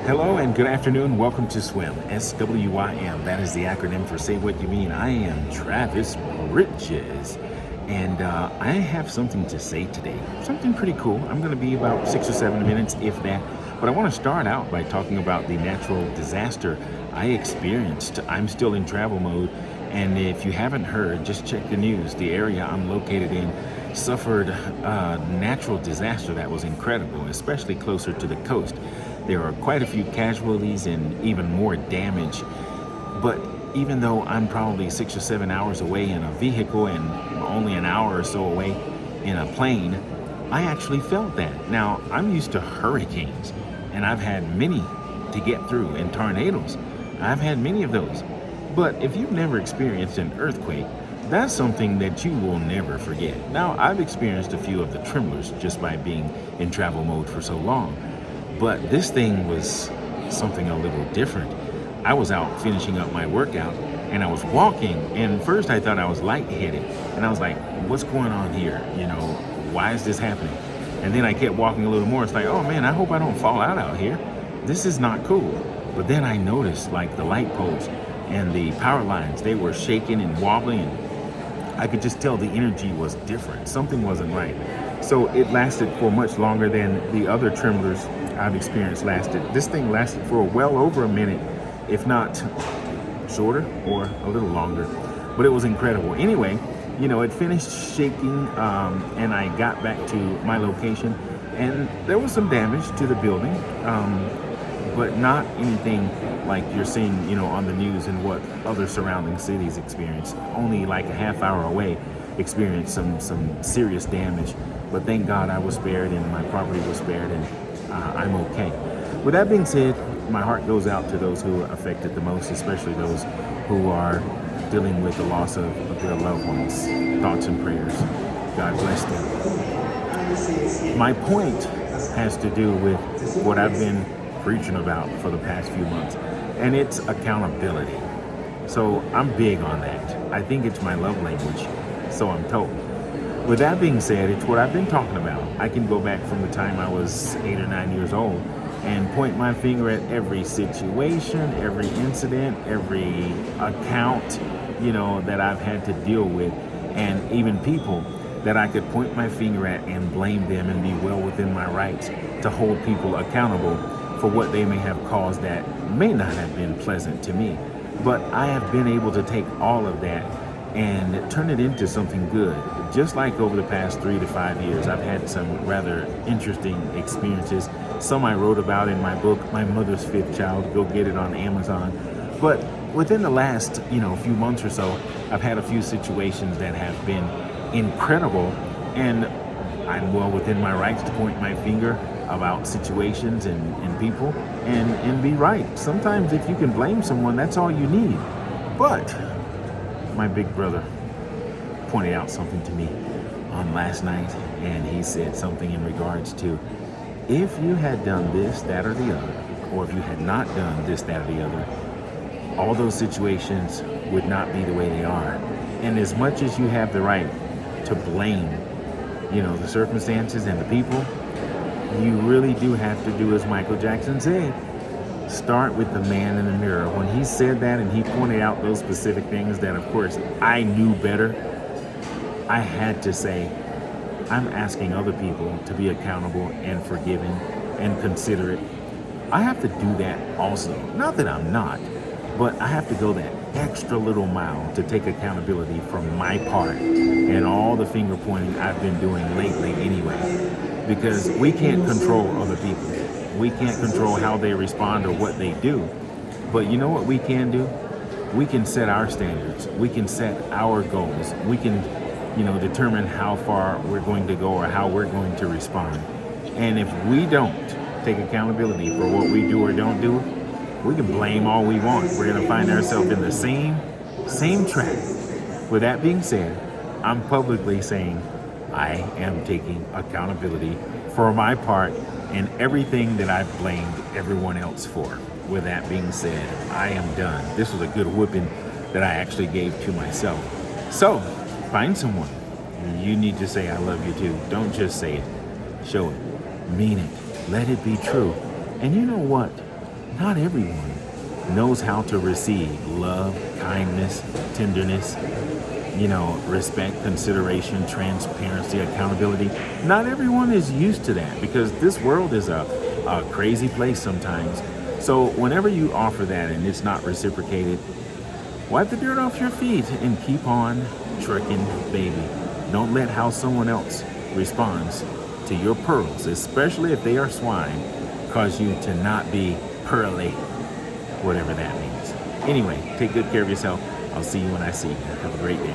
Hello and good afternoon. Welcome to SWIM, SWIM. That is the acronym for Say What You Mean. I am Travis Bridges, and I have something to say today. Something pretty cool. I'm going to be about 6 or 7 minutes, if that. But I want to start out by talking about the natural disaster I experienced. I'm still in travel mode, and if you haven't heard, just check the news. The area I'm located in suffered a natural disaster that was incredible, especially closer to the coast. There are quite a few casualties and even more damage. But even though I'm probably 6 or 7 hours away in a vehicle and only an hour or so away in a plane, I actually felt that. Now, I'm used to hurricanes, and I've had many to get through, and tornadoes. I've had many of those. But if you've never experienced an earthquake, that's something that you will never forget. Now, I've experienced a few of the tremblers just by being in travel mode for so long. But this thing was something a little different. I was out finishing up my workout and I was walking, and first I thought I was lightheaded. And I was like, what's going on here? Why is this happening? And then I kept walking a little more. It's like, oh man, I hope I don't fall out here. This is not cool. But then I noticed like the light poles and the power lines, they were shaking and wobbling. And I could just tell the energy was different. Something wasn't right. So it lasted for much longer than the other tremblers I've experienced lasted. This thing lasted for well over a minute, if not shorter or a little longer. But it was incredible. Anyway, it finished shaking, and I got back to my location, and there was some damage to the building, but not anything like you're seeing, on the news and what other surrounding cities experienced. Only like a half hour away experienced some serious damage. But thank God I was spared and my property was spared, and I'm okay. With that being said, my heart goes out to those who are affected the most, especially those who are dealing with the loss of their loved ones. Thoughts and prayers. God bless them. My point has to do with what I've been preaching about for the past few months, and it's accountability. So I'm big on that. I think it's my love language, so I'm told. With that being said, it's what I've been talking about. I can go back from the time I was 8 or 9 years old and point my finger at every situation, every incident, every account, that I've had to deal with, and even people that I could point my finger at and blame them and be well within my rights to hold people accountable for what they may have caused that may not have been pleasant to me. But I have been able to take all of that and turn it into something good. Just like over the past 3 to 5 years, I've had some rather interesting experiences. Some I wrote about in my book, My Mother's Fifth Child. Go get it on Amazon. But within the last, few months or so, I've had a few situations that have been incredible, and I'm well within my rights to point my finger about situations and people and be right. Sometimes if you can blame someone, that's all you need. But my big brother pointed out something to me on last night, and he said something in regards to, if you had done this, that, or the other, or if you had not done this, that, or the other, all those situations would not be the way they are. And as much as you have the right to blame, the circumstances and the people, you really do have to do as Michael Jackson said. Start with the man in the mirror. When he said that and he pointed out those specific things that, of course, I knew better, I had to say, I'm asking other people to be accountable and forgiving and considerate. I have to do that also. Not that I'm not, but I have to go that extra little mile to take accountability from my part and all the finger pointing I've been doing lately anyway. Because we can't control other people. We can't control how they respond or what they do. But you know what we can do? We can set our standards. We can set our goals. We can, determine how far we're going to go or how we're going to respond. And if we don't take accountability for what we do or don't do, we can blame all we want. We're going to find ourselves in the same trap. With that being said, I'm publicly saying I am taking accountability for my part and everything that I've blamed everyone else for. With that being said, I am done. This was a good whipping that I actually gave to myself. So, find someone. You need to say I love you too. Don't just say it. Show it. Mean it. Let it be true. And you know what? not everyone knows how to receive love, kindness, tenderness, respect, consideration, transparency, accountability. Not everyone is used to that because this world is a crazy place sometimes. So whenever you offer that and it's not reciprocated, wipe the dirt off your feet and keep on trucking, baby. Don't let how someone else responds to your pearls, especially if they are swine, cause you to not be pearly, whatever that means. Anyway, take good care of yourself. I'll see you when I see you. Have a great day.